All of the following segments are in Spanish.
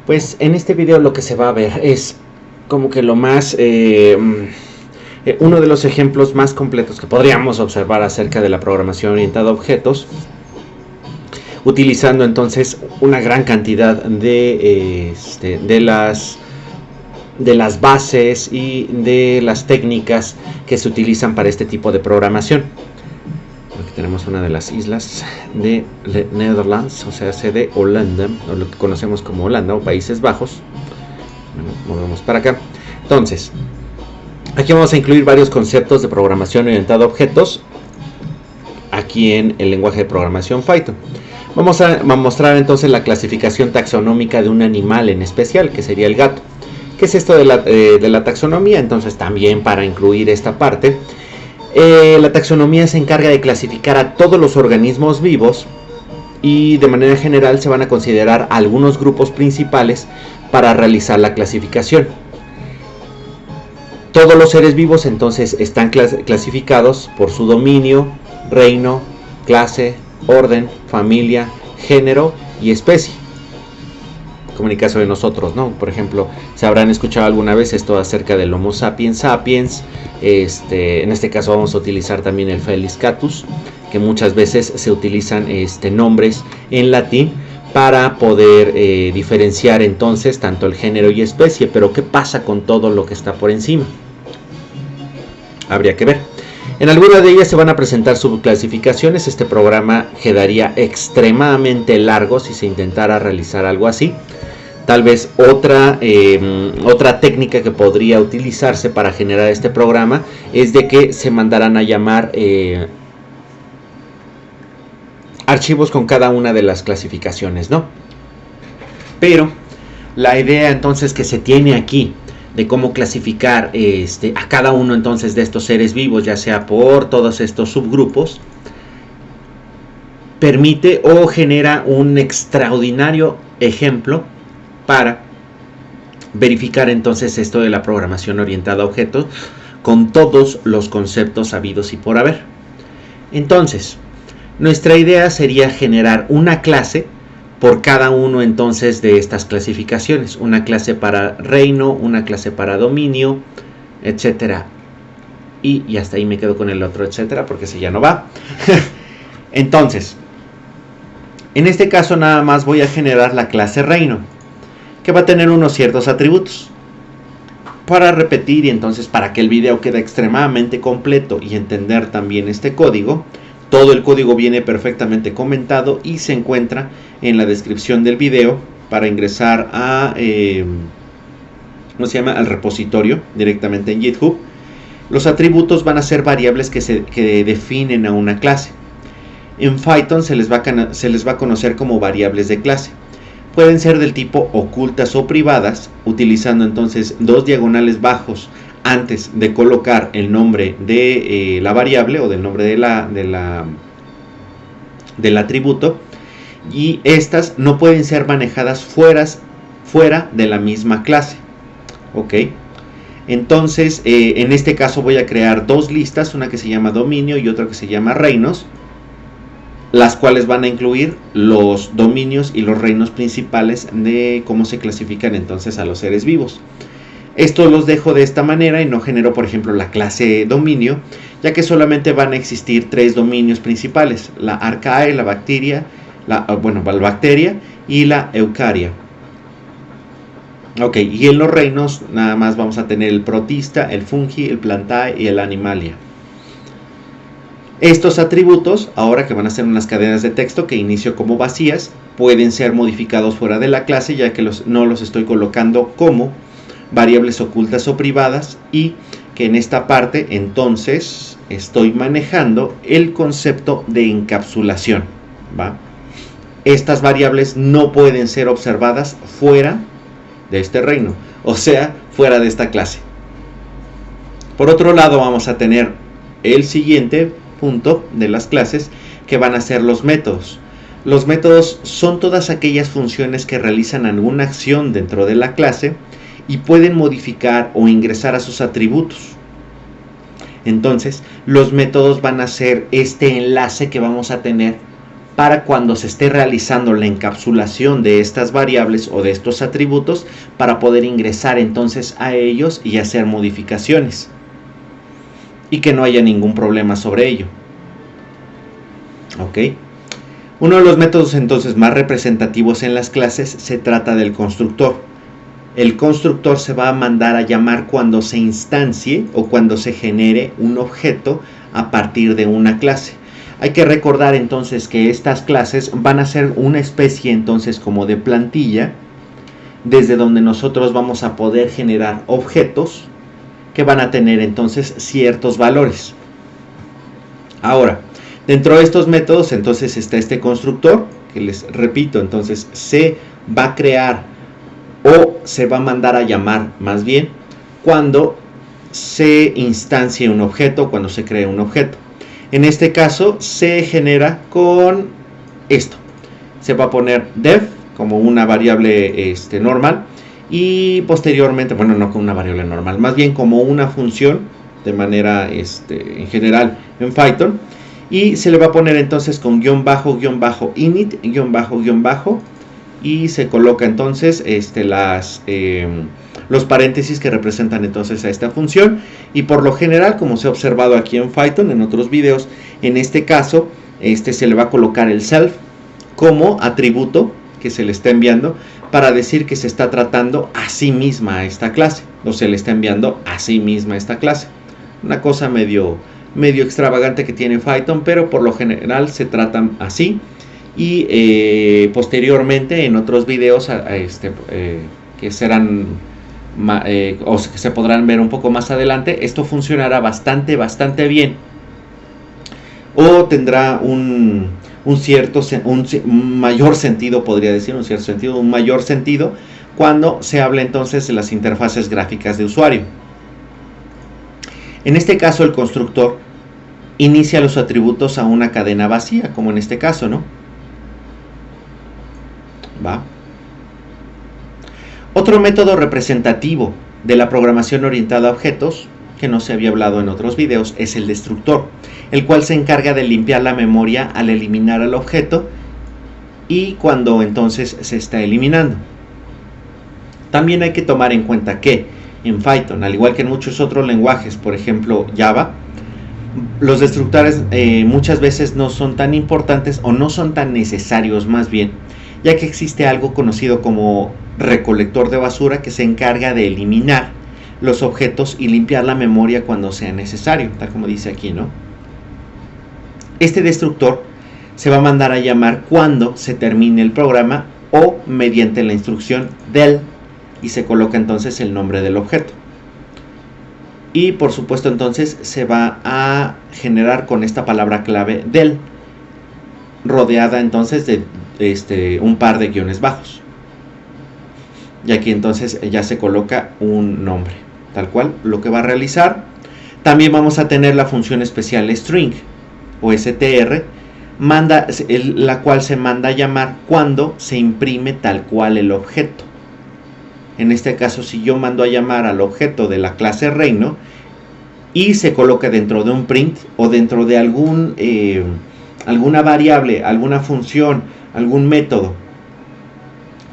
Pues en este video lo que se va a ver es como que lo más uno de los ejemplos más completos que podríamos observar acerca de la programación orientada a objetos, utilizando entonces una gran cantidad de las bases y de las técnicas que se utilizan para este tipo de programación. Aquí tenemos una de las islas de Netherlands, o sea, de Holanda, o lo que conocemos como Holanda o Países Bajos. Bueno, movemos para acá. Entonces, aquí vamos a incluir varios conceptos de programación orientada a objetos aquí en el lenguaje de programación Python. Vamos a mostrar entonces la clasificación taxonómica de un animal en especial, que sería el gato. ¿Qué es esto de la taxonomía? Entonces, también para incluir esta parte, la taxonomía se encarga de clasificar a todos los organismos vivos y de manera general se van a considerar algunos grupos principales para realizar la clasificación. Todos los seres vivos entonces están clasificados por su dominio, reino, clase, orden, familia, género y especie. Como en el caso de nosotros, ¿no? Por ejemplo, se habrán escuchado alguna vez esto acerca del Homo sapiens sapiens. En este caso vamos a utilizar también el Felis catus, que muchas veces se utilizan nombres en latín para poder diferenciar entonces tanto el género y especie. Pero ¿qué pasa con todo lo que está por encima? Habría que ver. En algunas de ellas se van a presentar subclasificaciones. Este programa quedaría extremadamente largo si se intentara realizar algo así. Tal vez otra técnica que podría utilizarse para generar este programa es de que se mandarán a llamar archivos con cada una de las clasificaciones, ¿no? Pero la idea entonces que se tiene aquí de cómo clasificar a cada uno entonces de estos seres vivos, ya sea por todos estos subgrupos, permite o genera un extraordinario ejemplo para verificar entonces esto de la programación orientada a objetos con todos los conceptos habidos y por haber. Entonces, nuestra idea sería generar una clase por cada uno entonces de estas clasificaciones. Una clase para reino, una clase para dominio, etcétera. Y hasta ahí me quedo con el otro etcétera porque si ya no va. Entonces, en este caso nada más voy a generar la clase reino, que va a tener unos ciertos atributos. Para repetir y entonces para que el video quede extremadamente completo y entender también este código, todo el código viene perfectamente comentado y se encuentra en la descripción del video para ingresar a al repositorio directamente en GitHub. Los atributos van a ser variables que definen a una clase. En Python se les va a conocer como variables de clase. Pueden ser del tipo ocultas o privadas, utilizando entonces dos diagonales bajos antes de colocar el nombre de la variable o del nombre del atributo, y estas no pueden ser manejadas fuera de la misma clase. Ok, entonces en este caso voy a crear dos listas, una que se llama dominio y otra que se llama reinos, las cuales van a incluir los dominios y los reinos principales de cómo se clasifican entonces a los seres vivos. Esto los dejo de esta manera y no genero, por ejemplo, la clase dominio, ya que solamente van a existir tres dominios principales: la archaea, la bacteria, la bacteria y la eucaria. Ok, y en los reinos nada más vamos a tener el protista, el fungi, el plantae y el animalia. Estos atributos, ahora que van a ser unas cadenas de texto que inicio como vacías, pueden ser modificados fuera de la clase, ya que no los estoy colocando como variables ocultas o privadas, y que en esta parte entonces estoy manejando el concepto de encapsulación, ¿va? Estas variables no pueden ser observadas fuera de este reino, o sea, fuera de esta clase. Por otro lado, vamos a tener el siguiente punto de las clases, que van a ser los métodos. Los métodos son todas aquellas funciones que realizan alguna acción dentro de la clase y pueden modificar o ingresar a sus atributos. Entonces, los métodos van a ser este enlace que vamos a tener para cuando se esté realizando la encapsulación de estas variables o de estos atributos, para poder ingresar entonces a ellos y hacer modificaciones y que no haya ningún problema sobre ello. ¿Ok? Uno de los métodos entonces más representativos en las clases se trata del constructor. El constructor se va a mandar a llamar cuando se instancie o cuando se genere un objeto a partir de una clase. Hay que recordar entonces que estas clases van a ser una especie entonces como de plantilla, desde donde nosotros vamos a poder generar objetos que van a tener entonces ciertos valores. Ahora, dentro de estos métodos entonces está este constructor, que les repito, entonces se va a crear o se va a mandar a llamar más bien cuando se instancie un objeto, cuando se cree un objeto. En este caso se genera con esto. Se va a poner def como una variable normal y posteriormente, bueno, no como una variable normal, más bien como una función de manera en general en Python, y se le va a poner entonces con guión bajo init guión bajo y se coloca entonces los paréntesis que representan entonces a esta función. Y por lo general, como se ha observado aquí en Python en otros videos, en este caso se le va a colocar el self como atributo que se le está enviando para decir que se está tratando a sí misma a esta clase, o se le está enviando a sí misma a esta clase. Una cosa medio extravagante que tiene Python, pero por lo general se tratan así. Y posteriormente en otros videos que serán o que se podrán ver un poco más adelante, esto funcionará bastante bien, o tendrá un mayor sentido, podría decir, un mayor sentido cuando se habla entonces de las interfaces gráficas de usuario. En este caso el constructor inicia los atributos a una cadena vacía, como en este caso, ¿no? ¿Va? Otro método representativo de la programación orientada a objetos, que no se había hablado en otros videos, es el destructor, el cual se encarga de limpiar la memoria al eliminar al objeto y cuando entonces se está eliminando. También hay que tomar en cuenta que en Python, al igual que en muchos otros lenguajes, por ejemplo Java, los destructores muchas veces no son tan importantes o no son tan necesarios más bien, ya que existe algo conocido como recolector de basura que se encarga de eliminar los objetos y limpiar la memoria cuando sea necesario, tal como dice aquí, ¿no? Este destructor se va a mandar a llamar cuando se termine el programa o mediante la instrucción del, y se coloca entonces el nombre del objeto. Y por supuesto entonces se va a generar con esta palabra clave del, rodeada entonces de un par de guiones bajos. Y aquí entonces ya se coloca un nombre, tal cual lo que va a realizar. También vamos a tener la función especial string o str, la cual se manda a llamar cuando se imprime tal cual el objeto. En este caso, si yo mando a llamar al objeto de la clase reino y se coloca dentro de un print o dentro de alguna variable, alguna función, algún método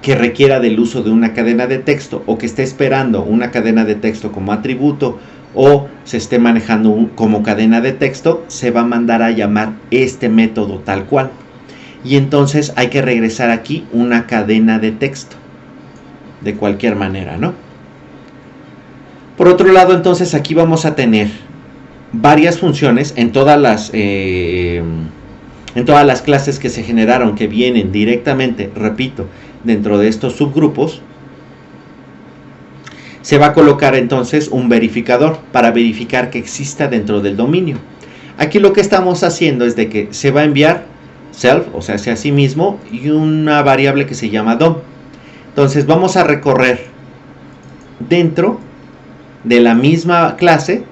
que requiera del uso de una cadena de texto o que esté esperando una cadena de texto como atributo o se esté manejando como cadena de texto, se va a mandar a llamar este método tal cual. Y entonces hay que regresar aquí una cadena de texto de cualquier manera, ¿no? Por otro lado, entonces aquí vamos a tener varias funciones en todas las clases que se generaron, que vienen directamente, repito, dentro de estos subgrupos. Se va a colocar entonces un verificador para verificar que exista dentro del dominio. Aquí lo que estamos haciendo es de que se va a enviar self, o sea, hacia sí mismo, y una variable que se llama dom. Entonces vamos a recorrer dentro de la misma clase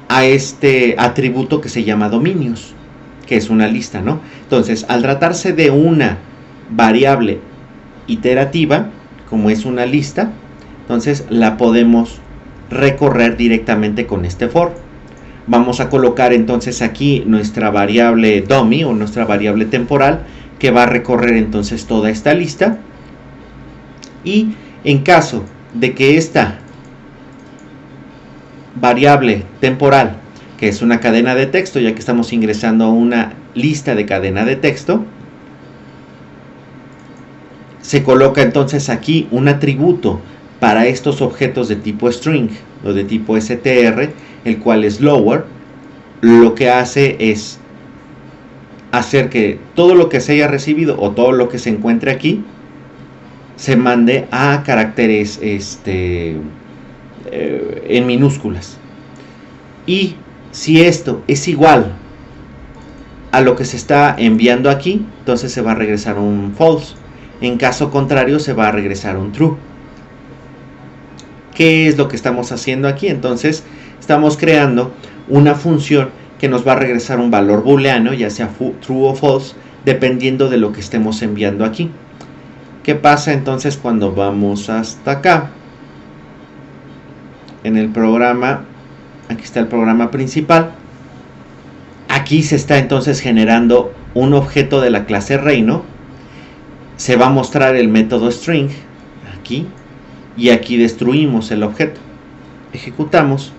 a este atributo que se llama dominios, que es una lista, ¿no? Entonces, al tratarse de una variable iterativa, como es una lista, entonces la podemos recorrer directamente con este for. Vamos a colocar entonces aquí nuestra variable dummy o nuestra variable temporal que va a recorrer entonces toda esta lista. Y en caso de que esta variable temporal, que es una cadena de texto, ya que estamos ingresando a una lista de cadena de texto, se coloca entonces aquí un atributo para estos objetos de tipo string o de tipo str, el cual es lower. Lo que hace es hacer que todo lo que se haya recibido o todo lo que se encuentre aquí se mande a caracteres en minúsculas. Y si esto es igual a lo que se está enviando aquí, entonces se va a regresar un false. En caso contrario, se va a regresar un true. ¿Qué es lo que estamos haciendo aquí? Entonces, estamos creando una función que nos va a regresar un valor booleano, ya sea true o false, dependiendo de lo que estemos enviando aquí. ¿Qué pasa entonces cuando vamos hasta acá? En el programa, aquí está el programa principal. Aquí se está entonces generando un objeto de la clase reino. Se va a mostrar el método string aquí, y aquí destruimos el objeto. Ejecutamos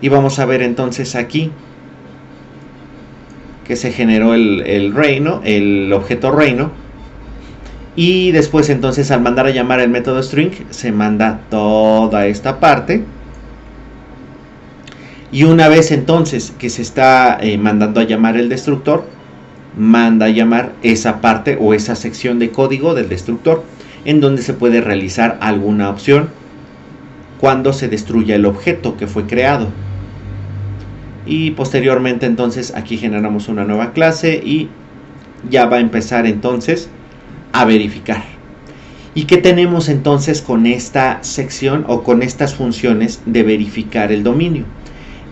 y vamos a ver entonces aquí que se generó el reino, el objeto reino. Y después entonces al mandar a llamar el método string se manda toda esta parte. Y una vez entonces que se está mandando a llamar el destructor, manda a llamar esa parte o esa sección de código del destructor, en donde se puede realizar alguna opción cuando se destruya el objeto que fue creado. Y posteriormente entonces aquí generamos una nueva clase y ya va a empezar entonces a verificar. ¿Y qué tenemos entonces con esta sección o con estas funciones de verificar el dominio?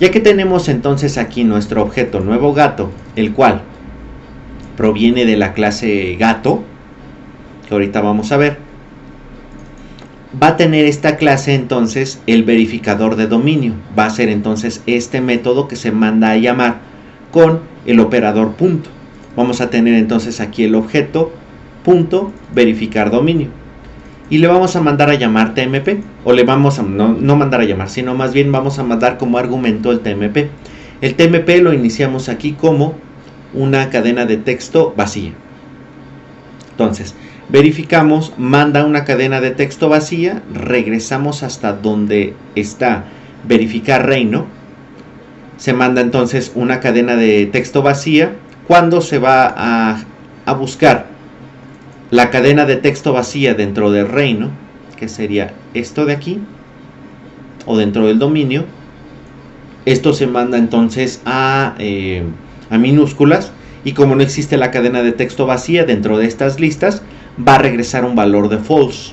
Ya que tenemos entonces aquí nuestro objeto nuevo gato, el cual proviene de la clase gato, que ahorita vamos a ver, va a tener esta clase entonces el verificador de dominio. Va a ser entonces este método que se manda a llamar con el operador punto. Vamos a tener entonces aquí el objeto punto verificar dominio. Y le vamos a mandar a llamar TMP, o le vamos a no mandar a llamar, sino más bien vamos a mandar como argumento el TMP. El TMP lo iniciamos aquí como una cadena de texto vacía. Entonces, verificamos, manda una cadena de texto vacía, regresamos hasta donde está verificar reino, se manda entonces una cadena de texto vacía. Cuando se va a buscar la cadena de texto vacía dentro del reino, que sería esto de aquí, o dentro del dominio, esto se manda entonces a minúsculas, y como no existe la cadena de texto vacía dentro de estas listas, va a regresar un valor de false,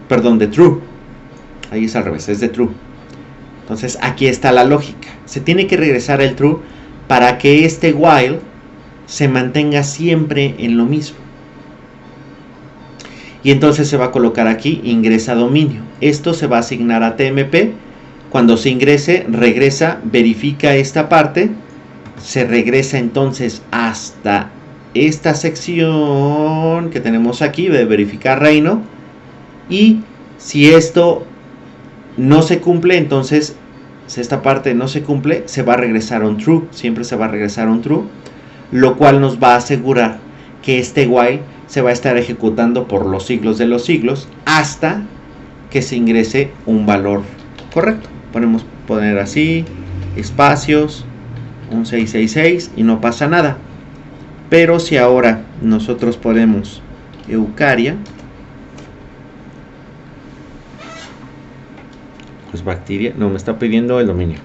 perdón, de true. Ahí es al revés, es de true. Entonces aquí está la lógica, se tiene que regresar el true para que este while se mantenga siempre en lo mismo. Y entonces se va a colocar aquí ingresa dominio. Esto se va a asignar a TMP. Cuando se ingrese, regresa, verifica esta parte, se regresa entonces hasta esta sección que tenemos aquí de verificar reino, y si esto no se cumple, entonces si esta parte no se cumple, se va a regresar un true, siempre se va a regresar un true, lo cual nos va a asegurar que este while se va a estar ejecutando por los siglos de los siglos hasta que se ingrese un valor correcto. Podemos poner así, espacios, un 666 y no pasa nada. Pero si ahora nosotros ponemos Eucaria, pues bacteria, no me está pidiendo el dominio.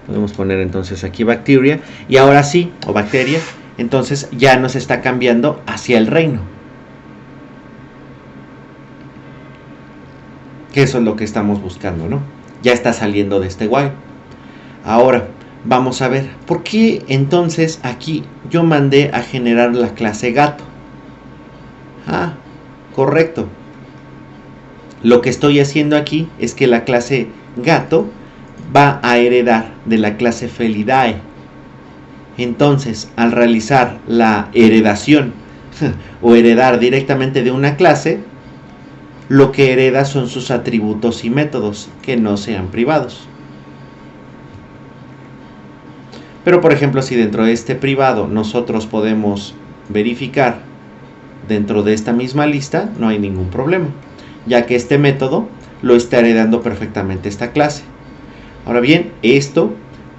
Podemos poner entonces aquí bacteria y ahora sí, o bacteria, entonces ya nos está cambiando hacia el reino. Que eso es lo que estamos buscando, ¿no? Ya está saliendo de este while. Ahora vamos a ver, ¿por qué entonces aquí yo mandé a generar la clase gato? Ah, correcto. Lo que estoy haciendo aquí es que la clase gato va a heredar de la clase Felidae. Entonces, al realizar la heredación o heredar directamente de una clase, lo que hereda son sus atributos y métodos que no sean privados. Pero por ejemplo, si dentro de este privado nosotros podemos verificar dentro de esta misma lista, no hay ningún problema, ya que este método lo está heredando perfectamente esta clase. Ahora bien, esto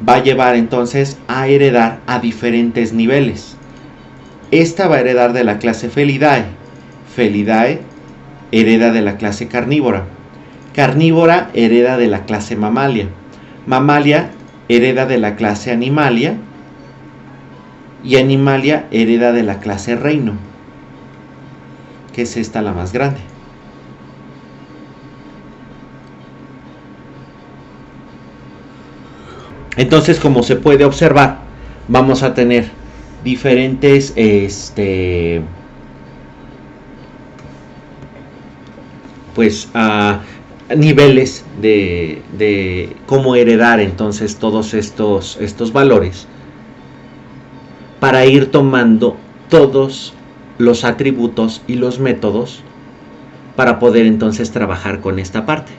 va a llevar entonces a heredar a diferentes niveles. Esta va a heredar de la clase Felidae. Felidae hereda de la clase Carnívora. Carnívora hereda de la clase Mamalia. Mamalia hereda de la clase Animalia. Y Animalia hereda de la clase Reino, que es esta la más grande. Entonces, como se puede observar, vamos a tener diferentes niveles de cómo heredar entonces todos estos valores para ir tomando todos los atributos y los métodos para poder entonces trabajar con esta parte.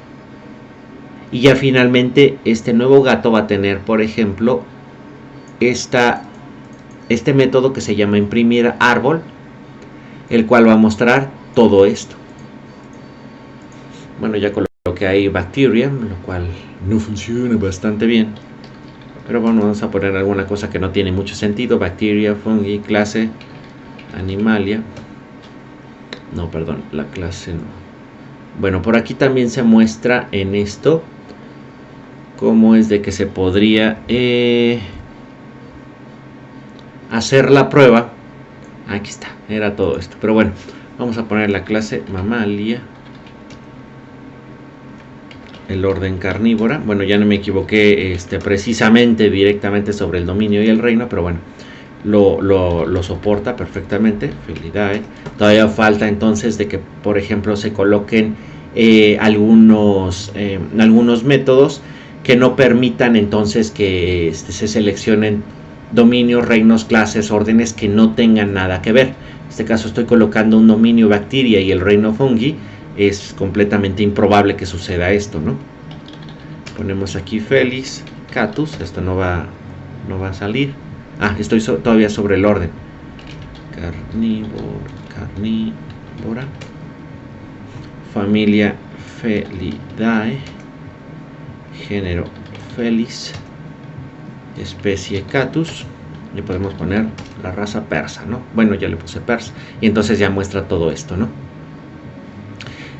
Y ya finalmente este nuevo gato va a tener, por ejemplo, este método que se llama imprimir árbol, el cual va a mostrar todo esto. Bueno, ya coloqué ahí bacteria, lo cual no funciona bastante bien. Pero bueno, vamos a poner alguna cosa que no tiene mucho sentido. Bacteria, fungi, clase, animalia. No, perdón, la clase no. Bueno, por aquí también se muestra en esto cómo es de que se podría hacer la prueba. Aquí está, era todo esto. Pero bueno, vamos a poner la clase mamalia. El orden carnívora. Bueno, ya no me equivoqué precisamente directamente sobre el dominio y el reino, pero bueno, lo soporta perfectamente. Felidae. Todavía falta entonces de que, por ejemplo, se coloquen algunos métodos que no permitan entonces que se seleccionen dominios, reinos, clases, órdenes que no tengan nada que ver. En este caso estoy colocando un dominio bacteria y el reino fungi. Es completamente improbable que suceda esto, ¿no? Ponemos aquí Felis, Catus. Esto no va a salir. Estoy todavía sobre el orden. Carnívora. Familia Felidae. Género Felis. Especie Catus. Y podemos poner la raza persa, ¿no? Bueno, ya le puse persa. Y entonces ya muestra todo esto, ¿no?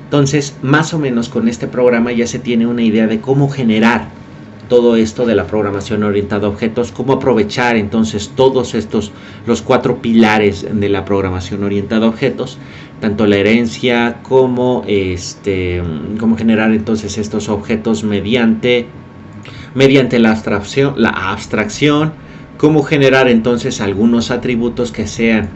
Entonces, más o menos con este programa ya se tiene una idea de cómo generar todo esto de la programación orientada a objetos, cómo aprovechar entonces todos estos, los 4 pilares de la programación orientada a objetos, tanto la herencia como cómo generar entonces estos objetos mediante la abstracción, cómo generar entonces algunos atributos que sean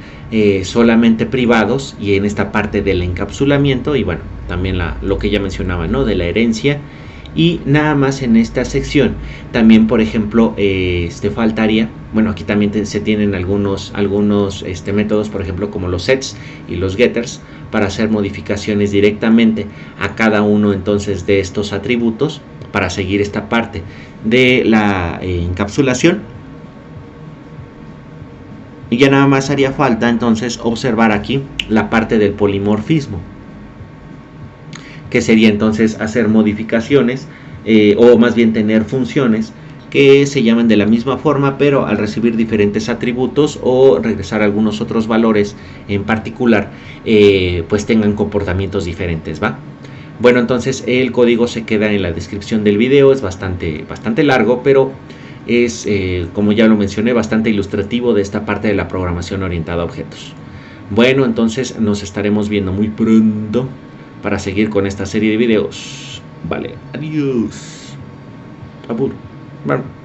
solamente privados, y en esta parte del encapsulamiento, y bueno, también lo que ya mencionaba, ¿no? De la herencia. Y nada más en esta sección también, por ejemplo, faltaría, bueno, aquí también se tienen algunos métodos, por ejemplo, como los sets y los getters, para hacer modificaciones directamente a cada uno entonces de estos atributos, para seguir esta parte de la encapsulación. Y ya nada más haría falta entonces observar aquí la parte del polimorfismo, que sería entonces hacer modificaciones o más bien tener funciones que se llaman de la misma forma, pero al recibir diferentes atributos o regresar algunos otros valores en particular, pues tengan comportamientos diferentes, ¿va? Bueno, entonces el código se queda en la descripción del video. Es bastante largo, pero es, como ya lo mencioné, bastante ilustrativo de esta parte de la programación orientada a objetos. Bueno, entonces nos estaremos viendo muy pronto para seguir con esta serie de videos. Vale, adiós. Abur. Bueno.